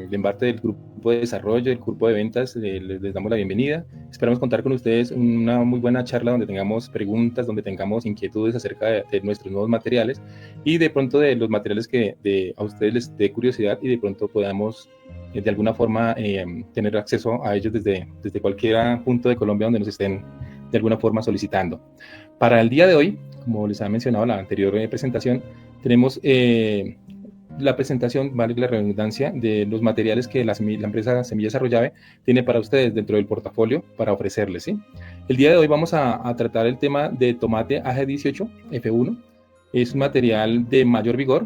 de parte del grupo de desarrollo, del grupo de ventas, les damos la bienvenida. Esperamos contar con ustedes una muy buena charla donde tengamos preguntas, donde tengamos inquietudes acerca de nuestros nuevos materiales y de pronto de los materiales que a ustedes les dé curiosidad y de pronto podamos de alguna forma tener acceso a ellos desde cualquier punto de Colombia donde nos estén de alguna forma solicitando. Para el día de hoy, como les había mencionado en la anterior presentación, tenemos la presentación, vale la redundancia, de los materiales que la empresa Semillas Arroyave tiene para ustedes dentro del portafolio para ofrecerles, ¿sí? El día de hoy vamos a tratar el tema de tomate AG18 F1. Es un material de mayor vigor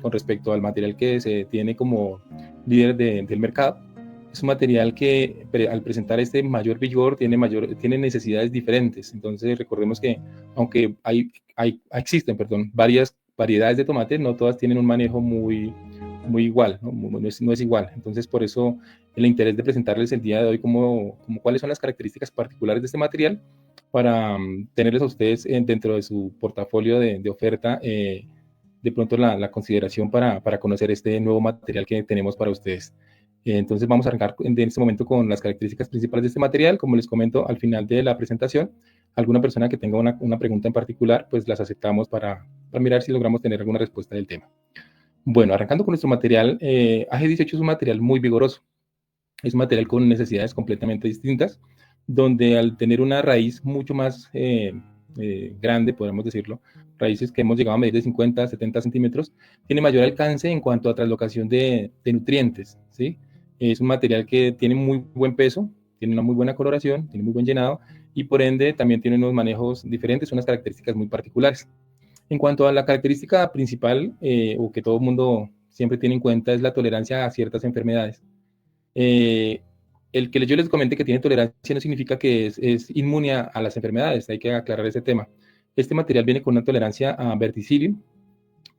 con respecto al material que se tiene como líder del mercado. Es un material que al presentar este mayor vigor tiene necesidades diferentes. Entonces recordemos que aunque existen varias variedades de tomate, no todas tienen un manejo muy igual, no es igual. Entonces por eso el interés de presentarles el día de hoy como cuáles son las características particulares de este material para tenerles a ustedes dentro de su portafolio de oferta de pronto la consideración para conocer este nuevo material que tenemos para ustedes. Entonces vamos a arrancar en este momento con las características principales de este material. Como les comento al final de la presentación, alguna persona que tenga una pregunta en particular, pues las aceptamos para mirar si logramos tener alguna respuesta del tema. Bueno, arrancando con nuestro material, AG18 es un material muy vigoroso. Es un material con necesidades completamente distintas, donde al tener una raíz mucho más grande, podemos decirlo, raíces que hemos llegado a medir de 50 a 70 centímetros, tiene mayor alcance en cuanto a traslocación de nutrientes, ¿sí? Es un material que tiene muy buen peso, tiene una muy buena coloración, tiene muy buen llenado y por ende también tiene unos manejos diferentes, unas características muy particulares. En cuanto a la característica principal o que todo el mundo siempre tiene en cuenta es la tolerancia a ciertas enfermedades. El que yo les comente que tiene tolerancia no significa que es inmune a las enfermedades, hay que aclarar ese tema. Este material viene con una tolerancia a verticillium,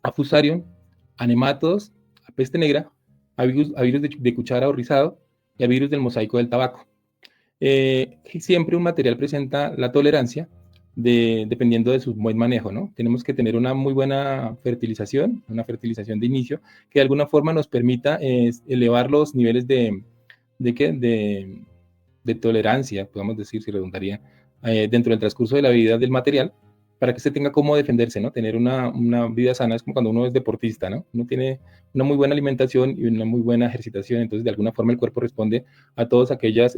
a fusarium, a nematodos, a peste negra, a virus de cuchara o rizado y a virus del mosaico del tabaco. Siempre un material presenta la tolerancia dependiendo de su buen manejo, ¿no? Tenemos que tener una muy buena fertilización, una fertilización de inicio, que de alguna forma nos permita elevar los niveles de tolerancia, podemos decir, si redundaría, dentro del transcurso de la vida del material, para que se tenga cómo defenderse, ¿no? Tener una vida sana es como cuando uno es deportista, ¿no? Uno tiene una muy buena alimentación y una muy buena ejercitación, entonces de alguna forma el cuerpo responde a todas aquellas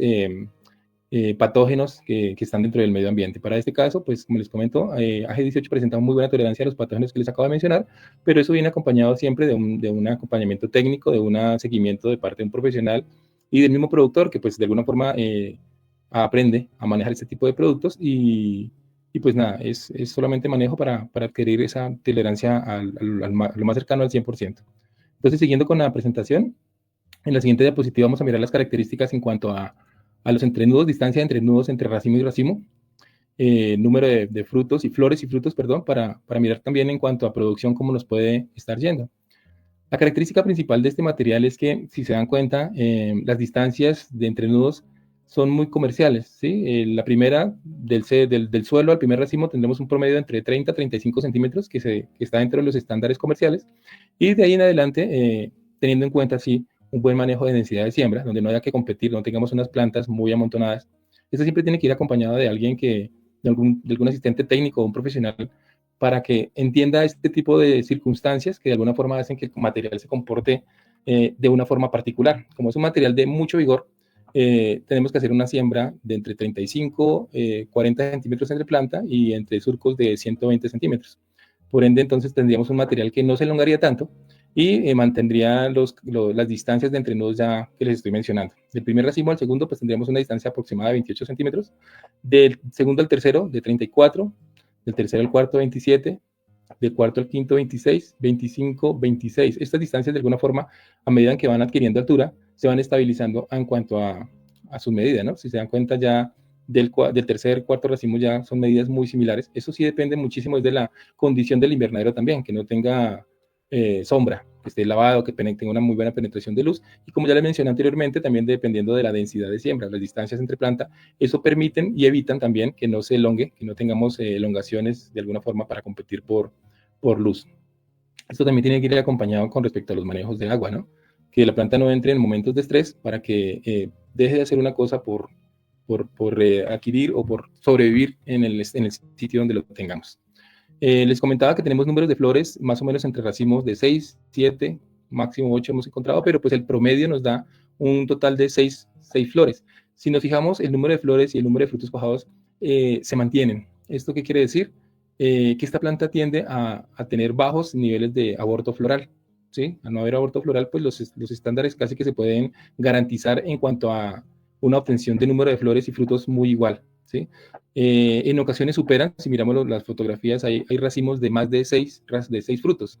patógenos que están dentro del medio ambiente. Para este caso, pues como les comento, AG18 presenta muy buena tolerancia a los patógenos que les acabo de mencionar, pero eso viene acompañado siempre de un acompañamiento técnico, de un seguimiento de parte de un profesional y del mismo productor que pues de alguna forma aprende a manejar este tipo de productos y pues nada, es solamente manejo para adquirir esa tolerancia a lo más cercano al 100%. Entonces, siguiendo con la presentación, en la siguiente diapositiva vamos a mirar las características en cuanto a los entrenudos, distancia de entrenudos entre racimo y racimo, número de frutos y flores y frutos, perdón, para mirar también en cuanto a producción cómo nos puede estar yendo. La característica principal de este material es que, si se dan cuenta, las distancias de entrenudos son muy comerciales, ¿sí? La primera, del suelo al primer racimo, tendremos un promedio entre 30 a 35 centímetros, que está dentro de los estándares comerciales, y de ahí en adelante, teniendo en cuenta, sí, un buen manejo de densidad de siembra, donde no haya que competir, no tengamos unas plantas muy amontonadas. Esto siempre tiene que ir acompañado de alguien de algún asistente técnico o un profesional para que entienda este tipo de circunstancias que de alguna forma hacen que el material se comporte de una forma particular. Como es un material de mucho vigor, tenemos que hacer una siembra de entre 35, 40 centímetros entre planta y entre surcos de 120 centímetros. Por ende, entonces tendríamos un material que no se elongaría tanto y mantendría las distancias de entrenudos ya que les estoy mencionando. Del primer racimo al segundo, pues tendríamos una distancia aproximada de 28 centímetros. Del segundo al tercero, de 34. Del tercero al cuarto, 27. Del cuarto al quinto, 26, 25, 26. Estas distancias, de alguna forma, a medida que van adquiriendo altura, se van estabilizando en cuanto a su medida, ¿no? Si se dan cuenta ya del tercer, cuarto racimo ya son medidas muy similares. Eso sí depende muchísimo de la condición del invernadero también, que no tenga sombra, que esté lavado, que tenga una muy buena penetración de luz. Y como ya les mencioné anteriormente, también dependiendo de la densidad de siembra, las distancias entre planta, eso permiten y evitan también que no se elongue, que no tengamos elongaciones de alguna forma para competir por luz. Esto también tiene que ir acompañado con respecto a los manejos de agua, ¿no? que la planta no entre en momentos de estrés para que deje de hacer una cosa por adquirir o por sobrevivir en el sitio donde lo tengamos. Les comentaba que tenemos números de flores más o menos entre racimos de 6, 7, máximo 8 hemos encontrado, pero pues el promedio nos da un total de 6 flores. Si nos fijamos, el número de flores y el número de frutos cuajados se mantienen. ¿Esto qué quiere decir? Que esta planta tiende a tener bajos niveles de aborto floral. ¿Sí? Al no haber aborto floral, pues los estándares casi que se pueden garantizar en cuanto a una obtención de número de flores y frutos muy igual. ¿Sí? En ocasiones superan, si miramos las fotografías, hay racimos de más de 6 frutos,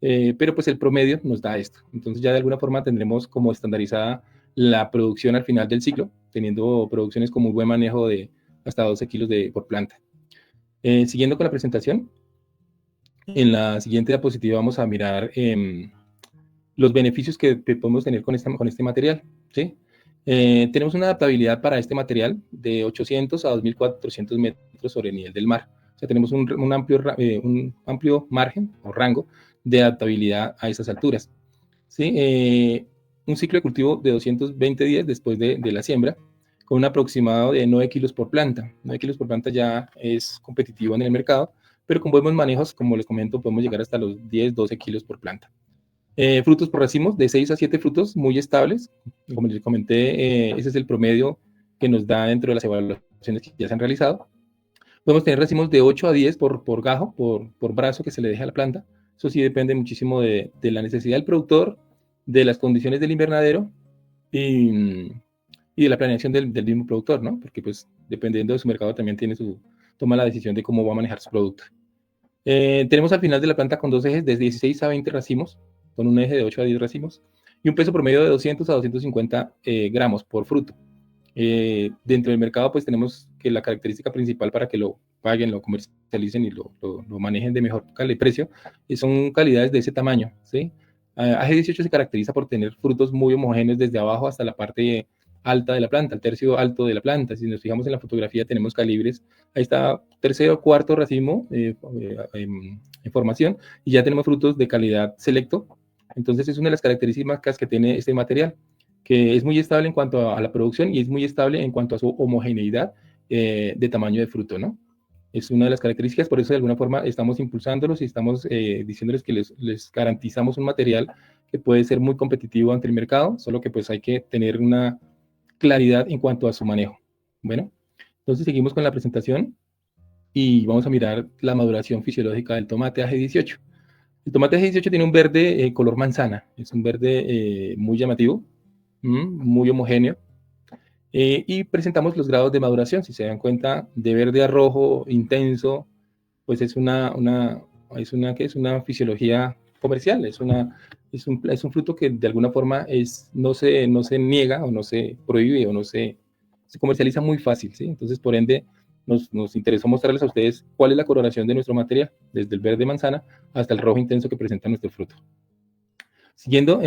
pero pues el promedio nos da esto. Entonces ya de alguna forma tendremos como estandarizada la producción al final del ciclo, teniendo producciones con muy buen manejo de hasta 12 kilos por planta. Siguiendo con la presentación, en la siguiente diapositiva vamos a mirar los beneficios que podemos tener con este material. ¿Sí? Tenemos una adaptabilidad para este material de 800 a 2.400 metros sobre el nivel del mar. O sea, tenemos un amplio margen o rango de adaptabilidad a esas alturas. ¿Sí? Un ciclo de cultivo de 220 días después de la siembra, con un aproximado de 9 kilos por planta. 9 kilos por planta ya es competitivo en el mercado, pero con buenos manejos, como les comento, podemos llegar hasta los 10, 12 kilos por planta. Frutos por racimos de 6 a 7 frutos muy estables. Como les comenté, ese es el promedio que nos da dentro de las evaluaciones que ya se han realizado. Podemos tener racimos de 8 a 10 por gajo, por brazo que se le deja a la planta. Eso sí depende muchísimo de la necesidad del productor, de las condiciones del invernadero y de la planeación del mismo productor, ¿no? Porque pues dependiendo de su mercado también toma la decisión de cómo va a manejar su producto. Tenemos al final de la planta con dos ejes de 16 a 20 racimos, con un eje de 8 a 10 racimos, y un peso promedio de 200 a 250 gramos por fruto. Dentro del mercado, pues tenemos que la característica principal para que lo paguen, lo comercialicen y lo manejen de mejor precio, son calidades de ese tamaño, ¿sí? AG18 se caracteriza por tener frutos muy homogéneos desde abajo hasta la parte alta de la planta, el tercio alto de la planta. Si nos fijamos en la fotografía, tenemos calibres, ahí está tercero, cuarto racimo en formación, y ya tenemos frutos de calidad selecto. Entonces es una de las características que tiene este material, que es muy estable en cuanto a la producción y es muy estable en cuanto a su homogeneidad de tamaño de fruto, ¿no? Es una de las características, por eso de alguna forma estamos impulsándolos y estamos diciéndoles que les garantizamos un material que puede ser muy competitivo ante el mercado, solo que pues hay que tener una claridad en cuanto a su manejo. Bueno, entonces seguimos con la presentación y vamos a mirar la maduración fisiológica del tomate AG18. El tomate AG18 tiene un verde color manzana, es un verde muy llamativo, muy homogéneo, y presentamos los grados de maduración. Si se dan cuenta, de verde a rojo intenso, pues es una fisiología comercial, es un fruto que de alguna forma no se niega o no se prohíbe o se comercializa muy fácil, ¿sí? Entonces, por ende, nos interesó mostrarles a ustedes cuál es la coloración de nuestro material, desde el verde manzana hasta el rojo intenso que presenta nuestro fruto. Siguiendo,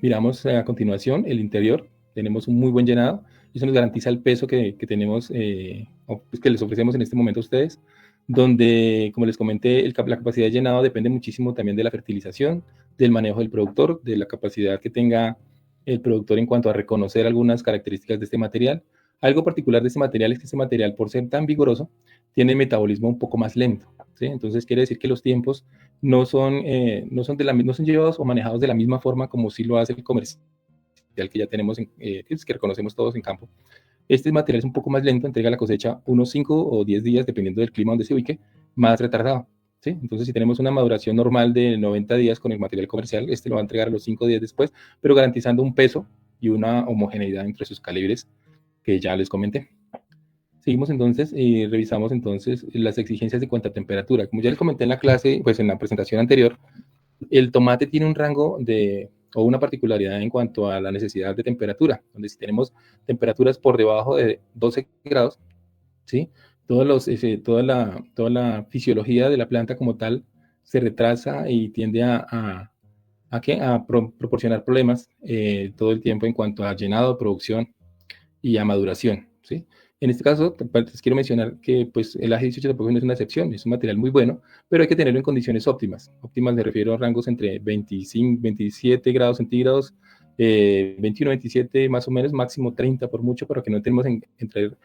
miramos a continuación el interior. Tenemos un muy buen llenado. Eso nos garantiza el peso que tenemos, pues que les ofrecemos en este momento a ustedes, donde, como les comenté, la capacidad de llenado depende muchísimo también de la fertilización, del manejo del productor, de la capacidad que tenga el productor en cuanto a reconocer algunas características de este material. Algo particular de este material es que este material, por ser tan vigoroso, tiene metabolismo un poco más lento, ¿sí? Entonces quiere decir que los tiempos no son llevados o manejados de la misma forma como si lo hace el comercial que ya tenemos, que reconocemos todos en campo. Este material es un poco más lento, entrega la cosecha unos 5 o 10 días, dependiendo del clima donde se ubique, más retardado, ¿sí? Entonces, si tenemos una maduración normal de 90 días con el material comercial, este lo va a entregar a los 5 días después, pero garantizando un peso y una homogeneidad entre sus calibres que ya les comenté. Seguimos entonces y revisamos entonces las exigencias de cuanto a temperatura. Como ya les comenté en la clase, pues en la presentación anterior, el tomate tiene un rango o una particularidad en cuanto a la necesidad de temperatura, donde si tenemos temperaturas por debajo de 12 grados, ¿sí? Toda la fisiología de la planta como tal se retrasa y tiende a proporcionar problemas todo el tiempo en cuanto a llenado, producción y a maduración, ¿sí? En este caso, les quiero mencionar que pues, el AG18 tampoco no es una excepción, es un material muy bueno, pero hay que tenerlo en condiciones óptimas. Óptimas me refiero a rangos entre 25, 27 grados centígrados 21, 27 más o menos, máximo 30 por mucho, para que no entremos entrar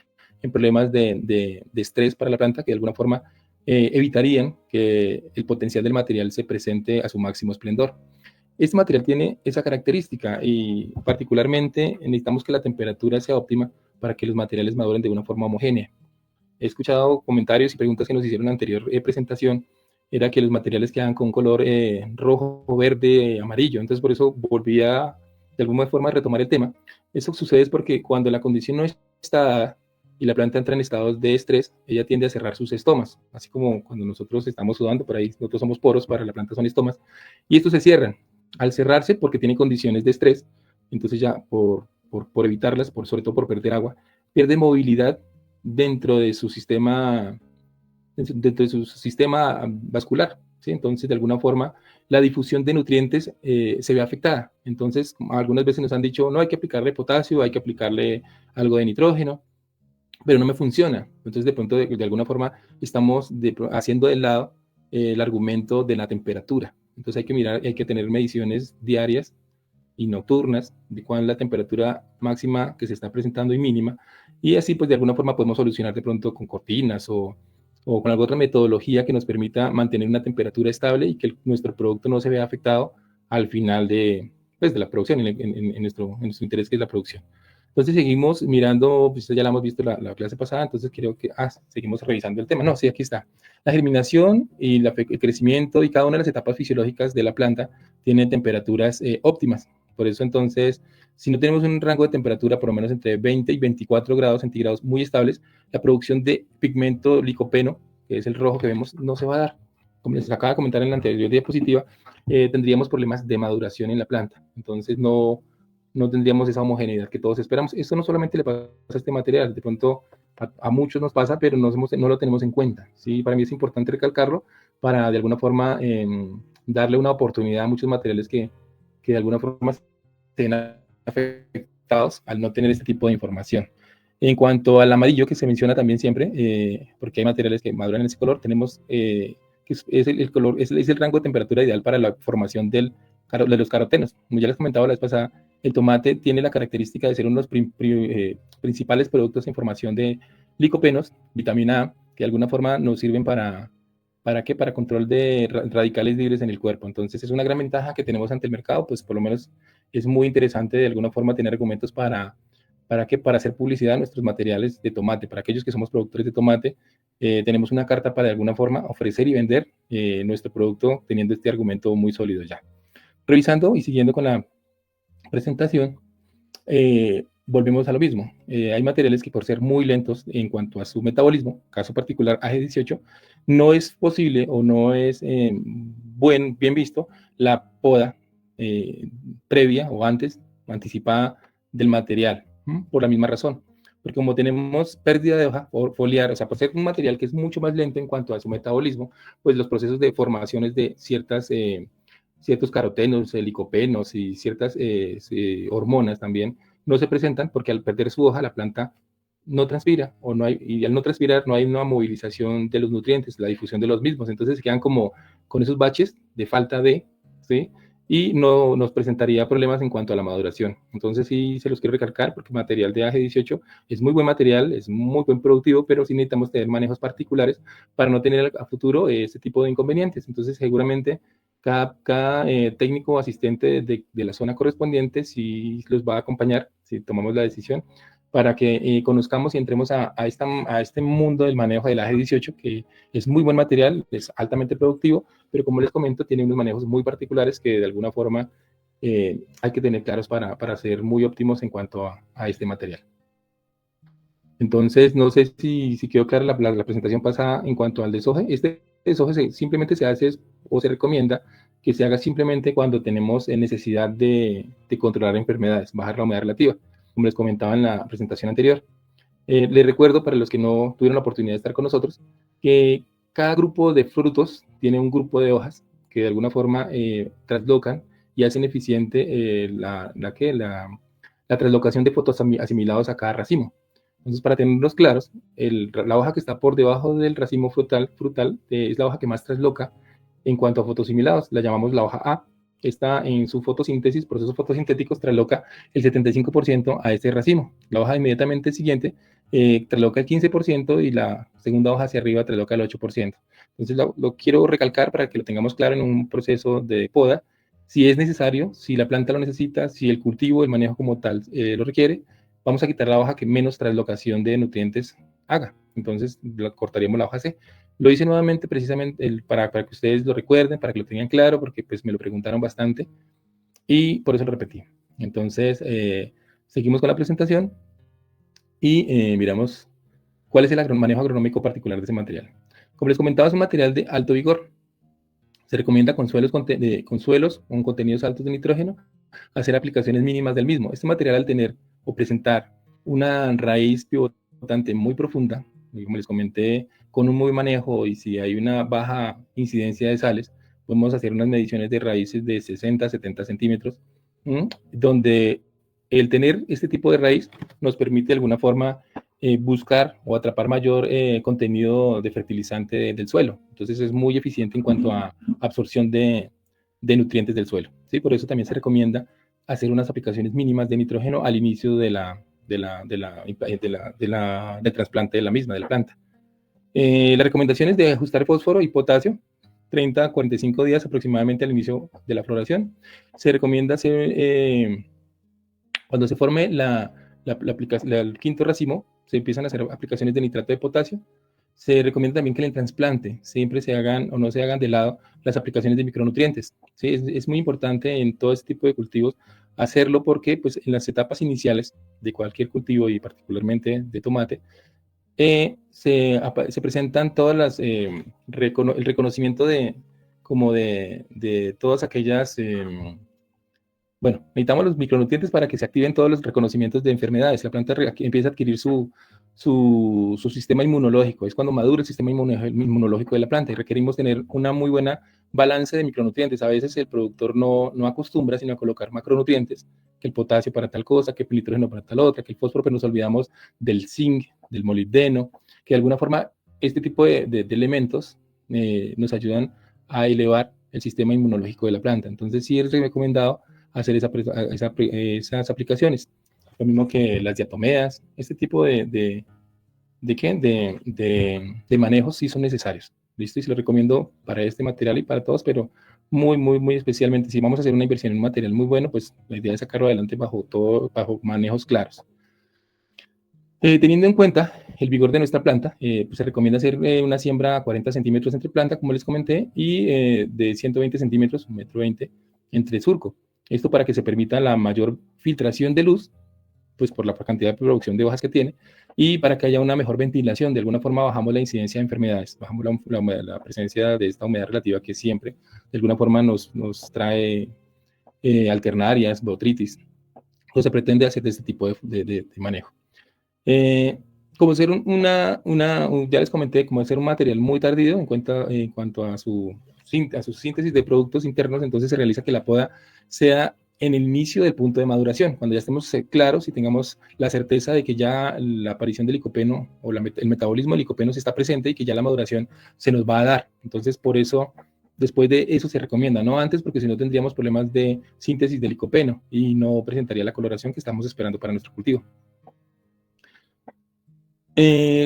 en problemas de estrés para la planta, que de alguna forma evitarían que el potencial del material se presente a su máximo esplendor. Este material tiene esa característica y particularmente necesitamos que la temperatura sea óptima para que los materiales maduren de una forma homogénea. He escuchado comentarios y preguntas que nos hicieron en la anterior presentación, era que los materiales quedan con un color rojo, verde, amarillo. Entonces por eso volví a, de alguna forma, a retomar el tema. Eso sucede es porque cuando la condición no está dada y la planta entra en estados de estrés, ella tiende a cerrar sus estomas, así como cuando nosotros estamos sudando, por ahí nosotros somos poros, para la planta son estomas, y estos se cierran. Al cerrarse, porque tiene condiciones de estrés, entonces ya por evitarlas, sobre todo por perder agua, pierde movilidad dentro de su sistema, vascular, ¿sí? Entonces, de alguna forma, la difusión de nutrientes se ve afectada. Entonces, algunas veces nos han dicho, no, hay que aplicarle potasio, hay que aplicarle algo de nitrógeno, pero no me funciona. Entonces, de pronto, de alguna forma, estamos haciendo de lado el argumento de la temperatura. Entonces, hay que mirar, hay que tener mediciones diarias y nocturnas de cuál es la temperatura máxima que se está presentando y mínima, y así pues de alguna forma podemos solucionar de pronto con cortinas o con alguna otra metodología que nos permita mantener una temperatura estable y que nuestro producto no se vea afectado al final de, pues, de la producción, en nuestro interés, que es la producción. Entonces seguimos mirando, pues ya la hemos visto la clase pasada, entonces creo que seguimos revisando el tema. No, sí, aquí está. La germinación y el crecimiento y cada una de las etapas fisiológicas de la planta tiene temperaturas óptimas. Por eso entonces, si no tenemos un rango de temperatura por lo menos entre 20 y 24 grados centígrados muy estables, la producción de pigmento licopeno, que es el rojo que vemos, no se va a dar. Como les acaba de comentar en la anterior diapositiva, tendríamos problemas de maduración en la planta. Entonces no tendríamos esa homogeneidad que todos esperamos. Esto no solamente le pasa a este material, de pronto a muchos nos pasa, pero no lo tenemos en cuenta. ¿Sí? Para mí es importante recalcarlo para de alguna forma darle una oportunidad a muchos materiales que de alguna forma estén afectados al no tener este tipo de información. En cuanto al amarillo, que se menciona también siempre, porque hay materiales que maduran en ese color, tenemos que es el color, es el rango de temperatura ideal para la formación de los carotenos. Como ya les comentaba la vez pasada, el tomate tiene la característica de ser uno de los principales productos en formación de licopenos, vitamina A, que de alguna forma nos sirven ¿para qué? Para control de radicales libres en el cuerpo. Entonces es una gran ventaja que tenemos ante el mercado, pues por lo menos es muy interesante de alguna forma tener argumentos para hacer publicidad a nuestros materiales de tomate. Para aquellos que somos productores de tomate, tenemos una carta para de alguna forma ofrecer y vender nuestro producto teniendo este argumento muy sólido ya. Revisando y siguiendo con la presentación, volvemos a lo mismo. Hay materiales que por ser muy lentos en cuanto a su metabolismo, caso particular AG18, no es posible o no es bien visto la poda previa o antes, anticipada del material, por la misma razón. Porque como tenemos pérdida de hoja foliar, o sea, por ser un material que es mucho más lento en cuanto a su metabolismo, pues los procesos de formaciones de ciertos carotenos, licopenos y ciertas hormonas también no se presentan porque al perder su hoja la planta no transpira y al no transpirar no hay una movilización de los nutrientes, la difusión de los mismos, entonces se quedan como con esos baches de falta de, ¿sí? Y no nos presentaría problemas en cuanto a la maduración. Entonces sí se los quiero recalcar porque el material de AG18 es muy buen material, es muy buen productivo, pero sí necesitamos tener manejos particulares para no tener a futuro este tipo de inconvenientes. Entonces seguramente cada técnico o asistente de la zona correspondiente sí los va a acompañar si tomamos la decisión para que conozcamos y entremos a este mundo del manejo del AG18, que es muy buen material, es altamente productivo, pero como les comento, tiene unos manejos muy particulares que de alguna forma hay que tener claros para ser muy óptimos en cuanto a este material. Entonces, no sé si quedó clara la presentación pasada en cuanto al desoje. Este desoje simplemente se hace o se recomienda que se haga simplemente cuando tenemos necesidad de controlar enfermedades, bajar la humedad relativa, como les comentaba en la presentación anterior. Les recuerdo, para los que no tuvieron la oportunidad de estar con nosotros, que cada grupo de frutos tiene un grupo de hojas que de alguna forma traslocan y hacen eficiente la traslocación de fotoasimilados a cada racimo. Entonces, para tenerlos claros, la hoja que está por debajo del racimo frutal es la hoja que más trasloca en cuanto a fotoasimilados, la llamamos la hoja A. está en su fotosíntesis, procesos fotosintéticos, trasloca el 75% a este racimo. La hoja inmediatamente siguiente trasloca el 15% y la segunda hoja hacia arriba trasloca el 8%. Entonces lo quiero recalcar para que lo tengamos claro en un proceso de poda. Si es necesario, si la planta lo necesita, si el cultivo, el manejo como tal lo requiere, vamos a quitar la hoja que menos traslocación de nutrientes haga. Entonces cortaríamos la hoja C. Lo hice nuevamente precisamente para que ustedes lo recuerden, para que lo tengan claro, porque pues me lo preguntaron bastante y por eso lo repetí. Entonces, seguimos con la presentación y miramos cuál es el manejo agronómico particular de ese material. Como les comentaba, es un material de alto vigor. Se recomienda con suelos con contenidos altos de nitrógeno hacer aplicaciones mínimas del mismo. Este material, al tener o presentar una raíz pivotante muy profunda, como les comenté, con un muy buen manejo, y si hay una baja incidencia de sales, podemos hacer unas mediciones de raíces de 60 a 70 centímetros, donde el tener este tipo de raíz nos permite de alguna forma buscar o atrapar mayor contenido de fertilizante del suelo. Entonces es muy eficiente en cuanto a absorción de nutrientes del suelo, ¿sí? Por eso también se recomienda hacer unas aplicaciones mínimas de nitrógeno al inicio del trasplante de la misma, de la planta. Las recomendaciones de ajustar fósforo y potasio 30 a 45 días aproximadamente al inicio de la floración. Se recomienda hacer, cuando se forme el quinto racimo, se empiezan a hacer aplicaciones de nitrato de potasio. Se recomienda también que en el trasplante siempre se hagan o no se hagan de lado las aplicaciones de micronutrientes. ¿Sí? Es muy importante en todo este tipo de cultivos hacerlo, porque pues, en las etapas iniciales de cualquier cultivo y particularmente de tomate, se presentan todas las, el reconocimiento de todas aquellas, bueno, necesitamos los micronutrientes para que se activen todos los reconocimientos de enfermedades. La planta empieza a adquirir su sistema inmunológico. Es cuando madura el sistema inmunológico de la planta, y requerimos tener una muy buena balance de micronutrientes. A veces el productor no acostumbra sino a colocar macronutrientes, que el potasio para tal cosa, que el nitrógeno para tal otra, que el fósforo, pero nos olvidamos del zinc, del molibdeno, que de alguna forma este tipo de elementos nos ayudan a elevar el sistema inmunológico de la planta. Entonces sí es recomendado hacer esas aplicaciones. Lo mismo que las diatomeas, este tipo de manejos sí son necesarios. ¿Listo? Y se lo recomiendo para este material y para todos, pero muy especialmente si vamos a hacer una inversión en un material muy bueno, pues la idea es sacarlo adelante bajo manejos claros. Teniendo en cuenta el vigor de nuestra planta, pues se recomienda hacer una siembra a 40 centímetros entre planta, como les comenté, y de 120 centímetros, 1,20 m, entre surco. Esto para que se permita la mayor filtración de luz, pues por la cantidad de producción de hojas que tiene, y para que haya una mejor ventilación. De alguna forma bajamos la incidencia de enfermedades, bajamos la presencia de esta humedad relativa que siempre de alguna forma nos trae alternarias, botritis. Entonces se pretende hacer este tipo de manejo. Como ser ya les comenté, como ser un material muy tardío en cuanto a su síntesis de productos internos, entonces se realiza que la poda sea en el inicio del punto de maduración, cuando ya estemos claros y tengamos la certeza de que ya la aparición del licopeno o el metabolismo del licopeno se está presente y que ya la maduración se nos va a dar. Entonces, por eso, después de eso se recomienda, no antes, porque si no tendríamos problemas de síntesis de licopeno y no presentaría la coloración que estamos esperando para nuestro cultivo.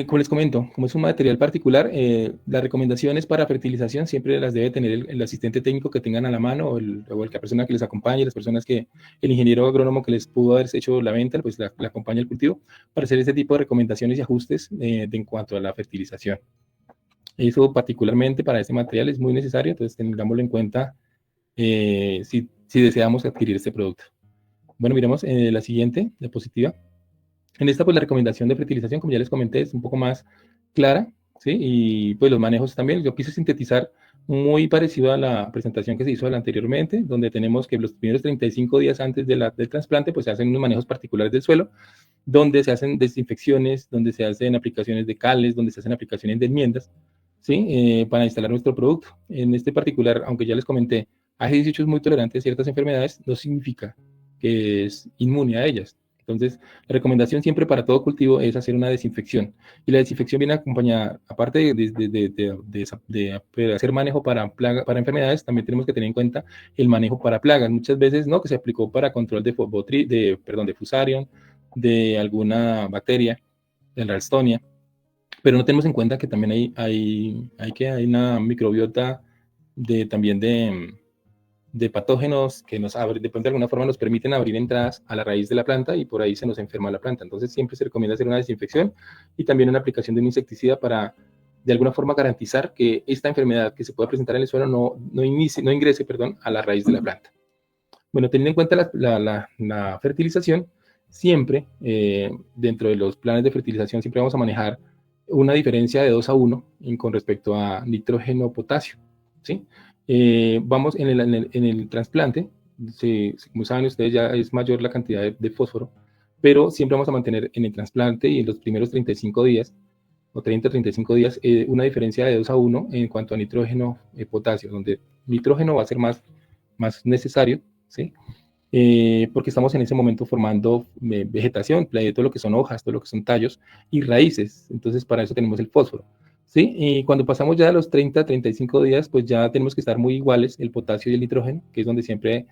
Como les comento, como es un material particular, las recomendaciones para fertilización siempre las debe tener el asistente técnico que tengan a la mano, o la persona que les acompañe, las personas el ingeniero agrónomo que les pudo haber hecho la venta, pues la acompaña el cultivo, para hacer este tipo de recomendaciones y ajustes en cuanto a la fertilización. Eso particularmente para este material es muy necesario, entonces tengámoslo en cuenta si deseamos adquirir este producto. Bueno, miremos la siguiente diapositiva. En esta, pues la recomendación de fertilización, como ya les comenté, es un poco más clara, ¿sí? Y pues los manejos también. Yo quise sintetizar muy parecido a la presentación que se hizo anteriormente, donde tenemos que los primeros 35 días antes del trasplante, pues se hacen unos manejos particulares del suelo, donde se hacen desinfecciones, donde se hacen aplicaciones de cales, donde se hacen aplicaciones de enmiendas, ¿sí? Para instalar nuestro producto. En este particular, aunque ya les comenté, AG18 es muy tolerante a ciertas enfermedades, no significa que es inmune a ellas. Entonces, la recomendación siempre para todo cultivo es hacer una desinfección. Y la desinfección viene acompañada, aparte de hacer manejo para para enfermedades, también tenemos que tener en cuenta el manejo para plagas. Muchas veces, ¿no? Que se aplicó para control de Fusarium, de alguna bacteria, de la Ralstonia, pero no tenemos en cuenta que también hay una microbiota también de patógenos que nos abren, de pronto de alguna forma nos permiten abrir entradas a la raíz de la planta y por ahí se nos enferma la planta. Entonces siempre se recomienda hacer una desinfección y también una aplicación de un insecticida para de alguna forma garantizar que esta enfermedad que se puede presentar en el suelo no ingrese, perdón, a la raíz de la planta. Bueno, teniendo en cuenta la fertilización, siempre dentro de los planes de fertilización siempre vamos a manejar una diferencia de 2 a 1 con respecto a nitrógeno-potasio, ¿sí? Vamos en el trasplante, como saben ustedes ya es mayor la cantidad de fósforo, pero siempre vamos a mantener en el trasplante y en los primeros 35 días o 30-35 días una diferencia de 2 a 1 en cuanto a nitrógeno-potasio, donde nitrógeno va a ser más necesario, ¿sí? Porque estamos en ese momento formando vegetación, todo lo que son hojas, todo lo que son tallos y raíces. Entonces, para eso tenemos el fósforo. ¿Sí? Y cuando pasamos ya a los 30-35 días, pues ya tenemos que estar muy iguales el potasio y el nitrógeno, que es donde siempre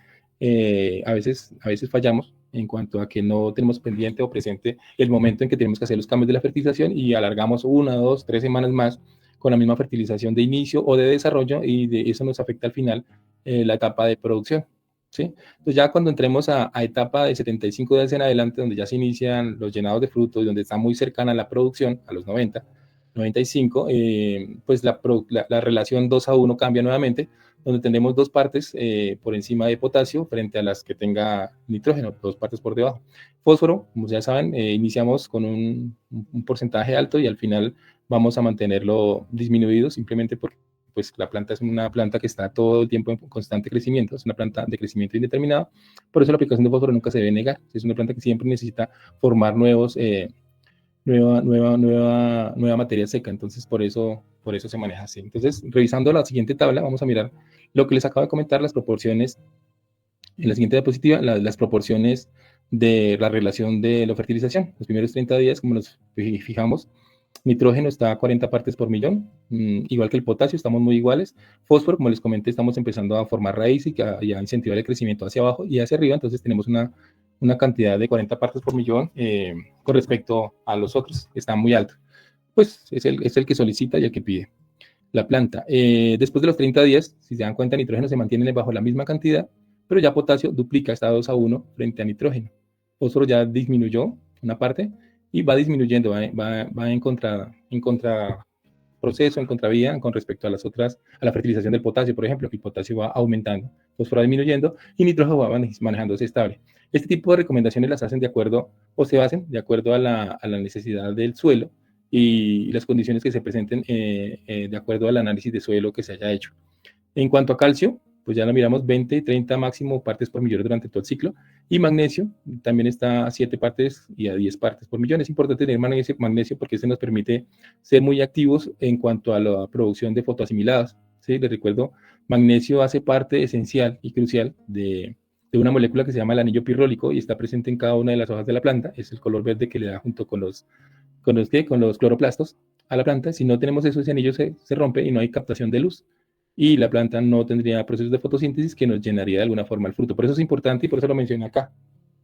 a veces fallamos en cuanto a que no tenemos pendiente o presente el momento en que tenemos que hacer los cambios de la fertilización y alargamos 1, 2, 3 semanas más con la misma fertilización de inicio o de desarrollo y eso nos afecta al final la etapa de producción. ¿Sí? Entonces ya cuando entremos a etapa de 75 días en adelante, donde ya se inician los llenados de frutos y donde está muy cercana la producción, a los 90, 95, pues la relación 2 a 1 cambia nuevamente, donde tenemos dos partes por encima de potasio frente a las que tenga nitrógeno, dos partes por debajo. Fósforo, como ya saben, iniciamos con un porcentaje alto y al final vamos a mantenerlo disminuido simplemente porque pues la planta es una planta que está todo el tiempo en constante crecimiento, es una planta de crecimiento indeterminado, por eso la aplicación de fósforo nunca se debe negar, es una planta que siempre necesita formar nueva materia seca, entonces por eso se maneja así. Entonces, revisando la siguiente tabla, vamos a mirar lo que les acabo de comentar, las proporciones, en la siguiente diapositiva, las proporciones de la relación de la fertilización. Los primeros 30 días, como nos fijamos, nitrógeno está a 40 partes por millón, igual que el potasio, estamos muy iguales. Fósforo, como les comenté, estamos empezando a formar raíz y a incentivar el crecimiento hacia abajo y hacia arriba, entonces tenemos una cantidad de 40 partes por millón con respecto a los otros, está muy alto. Pues es el que solicita y el que pide la planta. Después de los 30 días, si se dan cuenta, nitrógeno se mantiene bajo la misma cantidad, pero ya potasio duplica, está 2 a 1 frente a nitrógeno. Fósforo ya disminuyó una parte y va disminuyendo, va en contraproceso, en contravía con respecto a a la fertilización del potasio, por ejemplo, que el potasio va aumentando, fósforo va disminuyendo y nitrógeno va manejándose estable. Este tipo de recomendaciones las hacen de acuerdo o se basen de acuerdo a la necesidad del suelo y las condiciones que se presenten de acuerdo al análisis de suelo que se haya hecho. En cuanto a calcio, pues ya lo miramos 20 y 30 máximo partes por millón durante todo el ciclo. Y magnesio también está a 7 partes y a 10 partes por millón. Es importante tener magnesio porque este nos permite ser muy activos en cuanto a la producción de fotoasimilados. ¿Sí? Les recuerdo, magnesio hace parte esencial y crucial de una molécula que se llama el anillo pirrólico y está presente en cada una de las hojas de la planta. Es el color verde que le da junto con los cloroplastos a la planta. Si no tenemos eso, ese anillo se rompe y no hay captación de luz y la planta no tendría procesos de fotosíntesis que nos llenaría de alguna forma el fruto. Por eso es importante y por eso lo mencioné acá,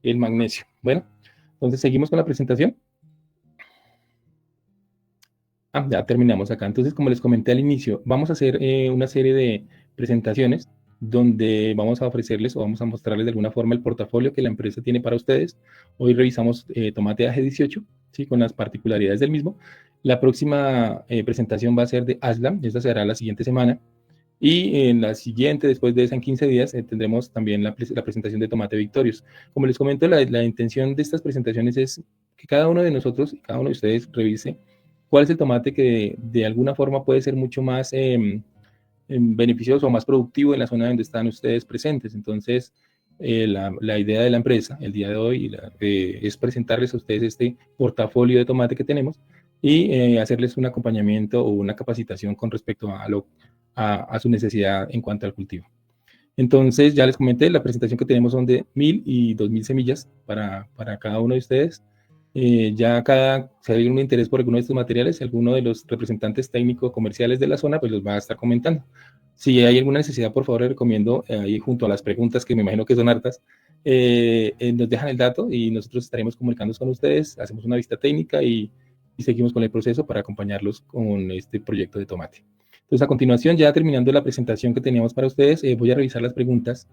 el magnesio. Bueno, entonces seguimos con la presentación. Ya terminamos acá. Entonces, como les comenté al inicio, vamos a hacer una serie de presentaciones donde vamos a ofrecerles o vamos a mostrarles de alguna forma el portafolio que la empresa tiene para ustedes. Hoy revisamos tomate AG18, ¿sí? Con las particularidades del mismo. La próxima presentación va a ser de Aslam, esta será la siguiente semana. Y en la siguiente, después de esa, en 15 días, tendremos también la presentación de Tomate Victorious. Como les comento, la intención de estas presentaciones es que cada uno de nosotros, cada uno de ustedes revise cuál es el tomate que de alguna forma puede ser mucho más beneficioso o más productivo en la zona donde están ustedes presentes. Entonces, la idea de la empresa el día de hoy es presentarles a ustedes este portafolio de tomate que tenemos y hacerles un acompañamiento o una capacitación con respecto a su necesidad en cuanto al cultivo. Entonces, ya les comenté, la presentación que tenemos son de 1000 y 2000 semillas para cada uno de ustedes. Ya si hay algún interés por alguno de estos materiales, alguno de los representantes técnicos comerciales de la zona, pues los va a estar comentando. Si hay alguna necesidad, por favor, les recomiendo ahí junto a las preguntas, que me imagino que son hartas, nos dejan el dato y nosotros estaremos comunicándonos con ustedes, hacemos una visita técnica y seguimos con el proceso para acompañarlos con este proyecto de tomate. Entonces, a continuación, ya terminando la presentación que teníamos para ustedes, voy a revisar las preguntas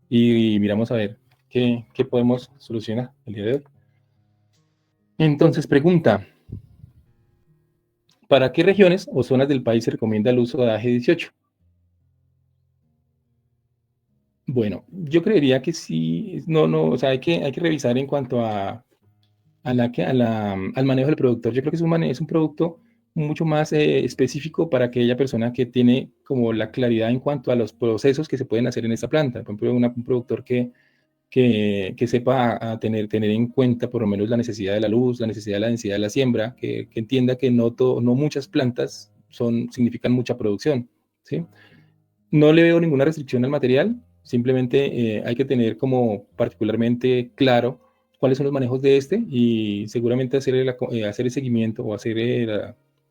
y miramos a ver qué podemos solucionar el día de hoy. Entonces, pregunta, ¿para qué regiones o zonas del país se recomienda el uso de AG18? Bueno, yo creería que sí, o sea, hay que revisar en cuanto al manejo del productor. Yo creo que es un producto mucho más específico para aquella persona que tiene como la claridad en cuanto a los procesos que se pueden hacer en esta planta. Por ejemplo, un productor que sepa tener en cuenta por lo menos la necesidad de la luz, la necesidad de la densidad de la siembra, que entienda que no muchas plantas significan mucha producción, ¿sí? No le veo ninguna restricción al material, simplemente hay que tener como particularmente claro cuáles son los manejos de este y seguramente hacer el seguimiento o hacer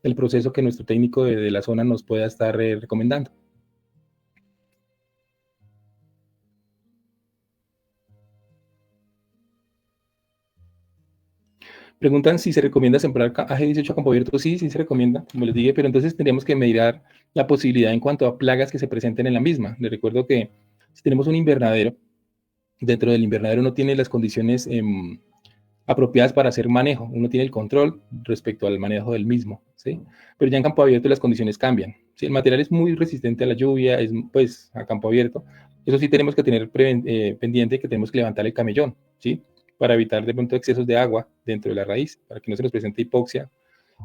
el proceso que nuestro técnico de la zona nos pueda estar recomendando. Preguntan si se recomienda sembrar AG18 a campo abierto. Sí, sí se recomienda, como les dije, pero entonces tendríamos que medir la posibilidad en cuanto a plagas que se presenten en la misma. Les recuerdo que si tenemos un invernadero, dentro del invernadero uno tiene las condiciones apropiadas para hacer manejo, uno tiene el control respecto al manejo del mismo, ¿sí? Pero ya en campo abierto las condiciones cambian, ¿sí? El material es muy resistente a la lluvia, pues a campo abierto, eso sí tenemos que tener pendiente que tenemos que levantar el camellón, ¿sí? Para evitar de pronto excesos de agua dentro de la raíz, para que no se nos presente hipoxia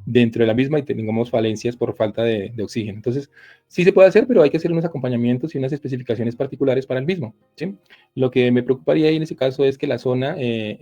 dentro de la misma y tengamos falencias por falta de oxígeno. Entonces, sí se puede hacer, pero hay que hacer unos acompañamientos y unas especificaciones particulares para el mismo, ¿sí? Lo que me preocuparía ahí en ese caso es que la zona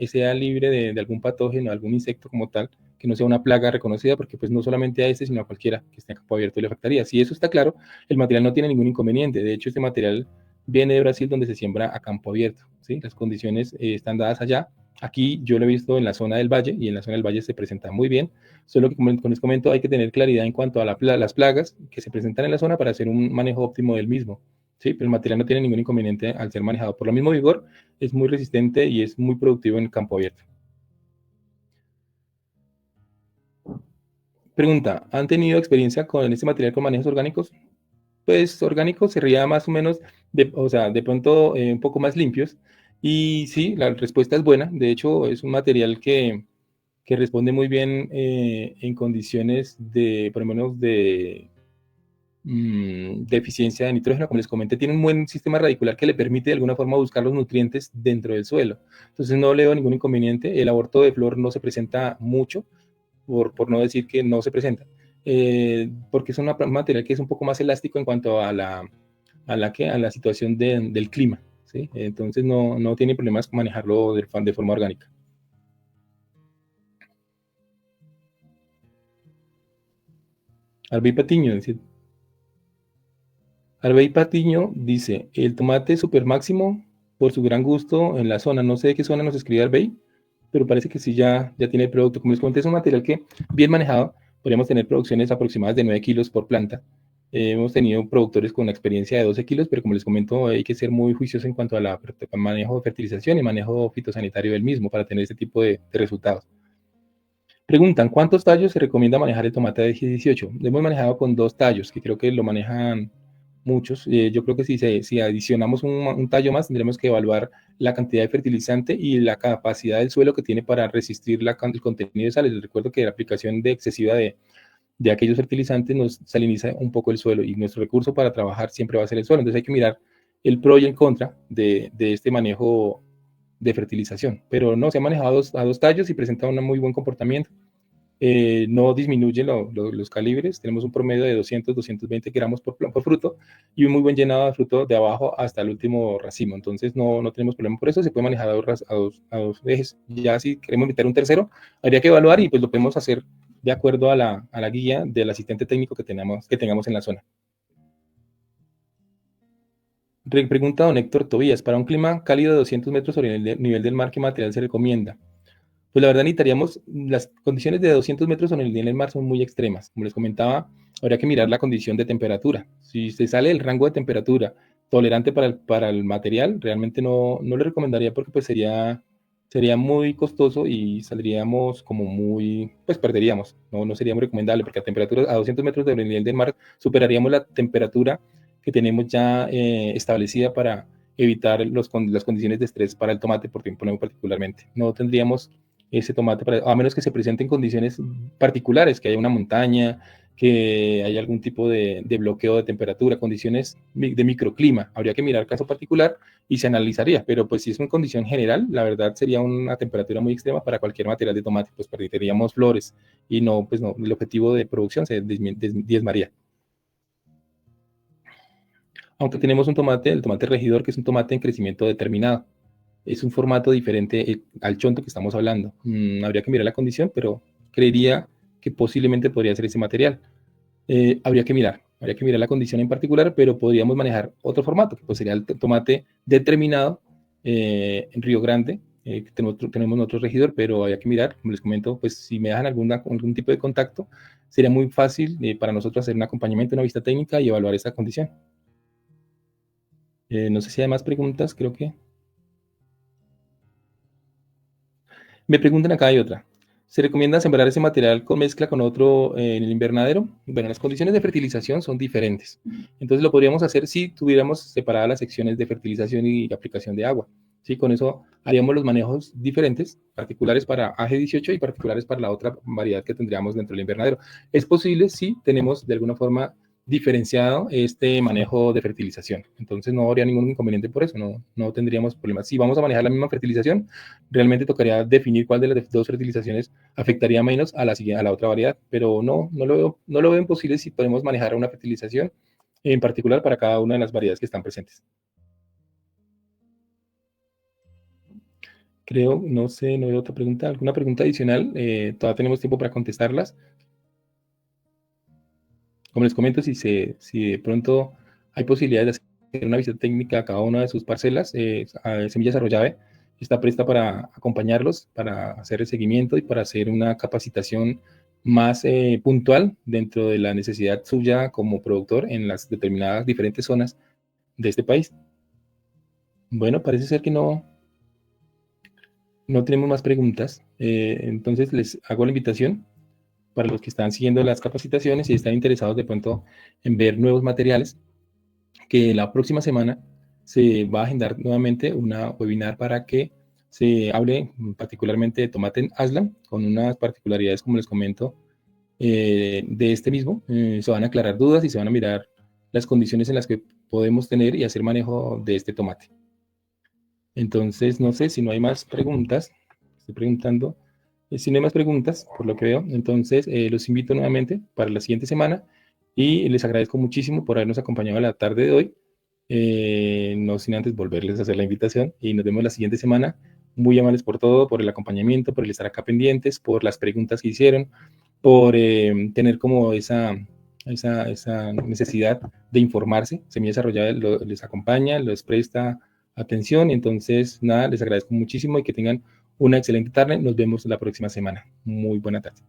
sea libre de algún patógeno, algún insecto como tal, que no sea una plaga reconocida, porque pues no solamente a este, sino a cualquiera que esté en campo abierto le afectaría. Si eso está claro, el material no tiene ningún inconveniente. De hecho, este material viene de Brasil, donde se siembra a campo abierto, ¿sí? Las condiciones están dadas allá. Aquí yo lo he visto en la zona del valle y en la zona del valle se presenta muy bien, solo que como les comento hay que tener claridad en cuanto a las plagas que se presentan en la zona para hacer un manejo óptimo del mismo, ¿sí? Pero el material no tiene ningún inconveniente al ser manejado por lo mismo vigor, es muy resistente y es muy productivo en el campo abierto. Pregunta, ¿han tenido experiencia con este material con manejos orgánicos? Pues orgánicos sería más o menos, o sea, de pronto un poco más limpios. Y sí, la respuesta es buena. De hecho, es un material que responde muy bien en condiciones por lo menos de eficiencia de nitrógeno. Como les comenté, tiene un buen sistema radicular que le permite de alguna forma buscar los nutrientes dentro del suelo. Entonces no le veo ningún inconveniente. El aborto de flor no se presenta mucho, por no decir que no se presenta, porque es un material que es un poco más elástico en cuanto a la situación del clima, ¿sí? Entonces no tiene problemas con manejarlo de forma orgánica. Arbey Patiño, dice, el tomate super máximo por su gran gusto en la zona. No sé de qué zona nos escribe Arbey, pero parece que sí ya tiene el producto. Como les comenté, es un material que, bien manejado, podríamos tener producciones aproximadas de 9 kilos por planta. Hemos tenido productores con una experiencia de 12 kilos, pero como les comento, hay que ser muy juiciosos en cuanto al manejo de fertilización y manejo fitosanitario del mismo para tener este tipo de resultados. Preguntan, ¿cuántos tallos se recomienda manejar el tomate de G18? Lo hemos manejado con 2 tallos, que creo que lo manejan muchos. Yo creo que si adicionamos un tallo más, tendremos que evaluar la cantidad de fertilizante y la capacidad del suelo que tiene para resistir el contenido de sales. Les recuerdo que la aplicación excesiva de aquellos fertilizantes nos saliniza un poco el suelo y nuestro recurso para trabajar siempre va a ser el suelo. Entonces hay que mirar el pro y el contra de este manejo de fertilización. Pero no, se ha manejado a dos tallos y presenta un muy buen comportamiento. No disminuye los calibres, tenemos un promedio de 200-220 gramos por fruto y un muy buen llenado de fruto de abajo hasta el último racimo, entonces no tenemos problema por eso, se puede manejar a dos ejes. Ya si queremos meter un tercero, habría que evaluar y pues lo podemos hacer de acuerdo a la guía del asistente técnico que tengamos en la zona. Pregunta don Héctor Tobías, para un clima cálido de 200 metros sobre el nivel del mar, ¿qué material se recomienda? Pues la verdad necesitaríamos, las condiciones de 200 metros sobre el nivel del mar son muy extremas. Como les comentaba, habría que mirar la condición de temperatura. Si se sale del rango de temperatura tolerante para el material, realmente no le recomendaría porque pues sería muy costoso y saldríamos como muy, pues perderíamos. No sería muy recomendable porque a 200 metros sobre el nivel del mar superaríamos la temperatura que tenemos ya establecida para evitar las condiciones de estrés para el tomate por tiempo nuevo particularmente. No tendríamos ese tomate, a menos que se presenten condiciones particulares, que haya una montaña, que haya algún tipo de bloqueo de temperatura, condiciones de microclima. Habría que mirar caso particular y se analizaría, pero pues si es una condición general, la verdad sería una temperatura muy extrema para cualquier material de tomate, pues perderíamos flores y pues no, el objetivo de producción se diezmaría. Aunque tenemos un tomate, el tomate regidor, que es un tomate en crecimiento determinado. Es un formato diferente al chonto que estamos hablando. Habría que mirar la condición, pero creería que posiblemente podría ser ese material. Habría que mirar la condición en particular, pero podríamos manejar otro formato, que pues sería el tomate determinado en Río Grande. Tenemos otro regidor, pero habría que mirar, como les comento, pues si me dejan algún tipo de contacto, sería muy fácil para nosotros hacer un acompañamiento, una vista técnica y evaluar esa condición. No sé si hay más preguntas, creo que. Me preguntan acá hay otra. ¿Se recomienda sembrar ese material con mezcla con otro en el invernadero? Bueno, las condiciones de fertilización son diferentes. Entonces lo podríamos hacer si tuviéramos separadas las secciones de fertilización y aplicación de agua. ¿Sí? Con eso haríamos los manejos diferentes, particulares para AG18 y particulares para la otra variedad que tendríamos dentro del invernadero. Es posible si tenemos de alguna forma diferenciado este manejo de fertilización. Entonces no habría ningún inconveniente por eso, no tendríamos problemas. Si vamos a manejar la misma fertilización, realmente tocaría definir cuál de las dos fertilizaciones afectaría menos a la otra variedad, pero no lo veo imposible si podemos manejar una fertilización en particular para cada una de las variedades que están presentes. Creo, no sé, no veo otra pregunta. ¿Alguna pregunta adicional? Todavía tenemos tiempo para contestarlas. Como les comento, si de pronto hay posibilidades de hacer una visita técnica a cada una de sus parcelas, Semillas Arroyave está presta para acompañarlos, para hacer el seguimiento y para hacer una capacitación más puntual dentro de la necesidad suya como productor en las determinadas diferentes zonas de este país. Bueno, parece ser que no tenemos más preguntas. Entonces les hago la invitación para los que están siguiendo las capacitaciones y están interesados de pronto en ver nuevos materiales, que la próxima semana se va a agendar nuevamente una webinar para que se hable particularmente de tomate en Aslan, con unas particularidades, como les comento, de este mismo. Se van a aclarar dudas y se van a mirar las condiciones en las que podemos tener y hacer manejo de este tomate. Entonces, no sé si no hay más preguntas. Estoy preguntando. Si no hay más preguntas, por lo que veo, entonces los invito nuevamente para la siguiente semana y les agradezco muchísimo por habernos acompañado a la tarde de hoy. No sin antes volverles a hacer la invitación y nos vemos la siguiente semana. Muy amables por todo, por el acompañamiento, por el estar acá pendientes, por las preguntas que hicieron, por tener como esa necesidad de informarse. Semilla Desarrollada les acompaña, les presta atención. Entonces, nada, les agradezco muchísimo y que tengan una excelente tarde. Nos vemos la próxima semana. Muy buena tarde.